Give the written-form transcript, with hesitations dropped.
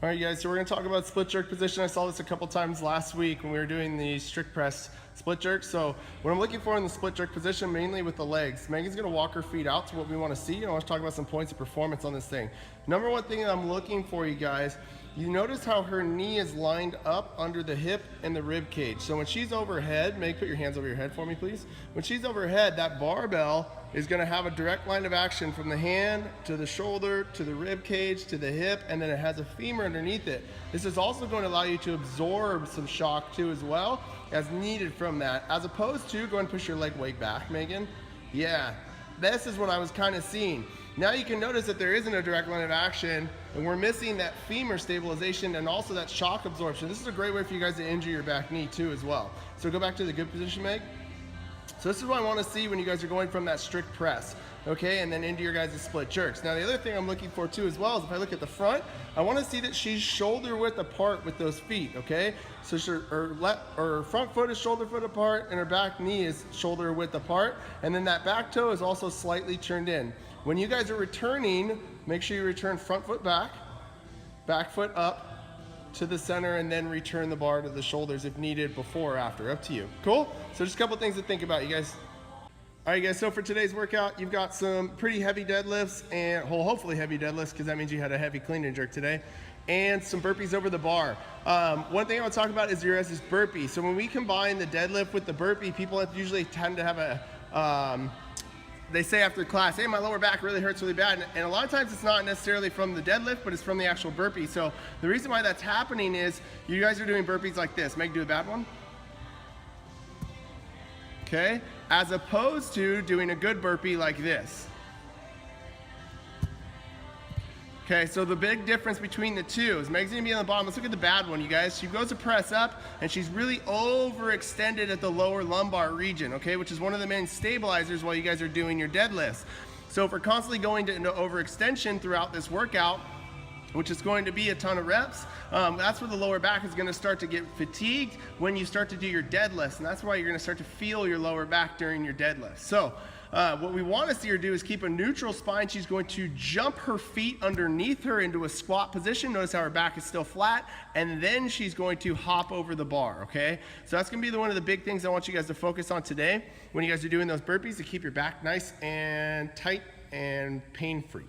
All right, guys, so we're going to talk about split jerk position. I saw this a couple times last week when we were doing the strict press split jerk. So what I'm looking for in the split jerk position, mainly with the legs, Megan's going to walk her feet out to what we want to see, and I want to talk about some points of performance on this thing. Number one thing that I'm looking for, you guys, you notice how her knee is lined up under the hip and the rib cage. So when she's overhead, Meg, put your hands over your head for me, please. When she's overhead, that barbell is going to have a direct line of action from the hand to the shoulder to the rib cage to the hip, and then it has a femur underneath it. This is also going to allow you to absorb some shock too as well as needed from that, as opposed to, go ahead and push your leg weight back, Megan. Yeah, this is what I was kind of seeing. Now you can notice that there isn't a direct line of action, and we're missing that femur stabilization and also that shock absorption. This is a great way for you guys to injure your back knee too as well. So go back to the good position, Meg. So this is what I want to see when you guys are going from that strict press, okay, and then into your guys' split jerks. Now the other thing I'm looking for too as well is if I look at the front, I want to see that she's shoulder width apart with those feet, okay? So her front foot is shoulder width apart and her back knee is shoulder width apart, and then that back toe is also slightly turned in. When you guys are returning, make sure you return front foot back foot up to the center, and then return the bar to the shoulders if needed, before or after, up to you. Cool? So just a couple things to think about, you guys. All right, guys, so for today's workout, you've got some pretty heavy deadlifts, and hopefully heavy deadlifts, because that means you had a heavy clean and jerk today, and some burpees over the bar. One thing I want to talk about is your guys' burpee. So when we combine the deadlift with the burpee, people usually tend to have a, they say after class, hey, my lower back really hurts really bad. And a lot of times it's not necessarily from the deadlift, but it's from the actual burpee. So the reason why that's happening is you guys are doing burpees like this. Meg, do a bad one. Okay, as opposed to doing a good burpee like this. Okay, so the big difference between the two is Meg's gonna be on the bottom. Let's look at the bad one, you guys. She goes to press up, and she's really overextended at the lower lumbar region, okay, which is one of the main stabilizers while you guys are doing your deadlifts. So if we're constantly going into overextension throughout this workout, which is going to be a ton of reps, that's where the lower back is gonna start to get fatigued when you start to do your deadlifts, and that's why you're gonna start to feel your lower back during your deadlifts. So what we want to see her do is keep a neutral spine. She's going to jump her feet underneath her into a squat position. Notice how her back is still flat, and then she's going to hop over the bar, okay? So that's going to be one of the big things I want you guys to focus on today when you guys are doing those burpees, to keep your back nice and tight and pain-free.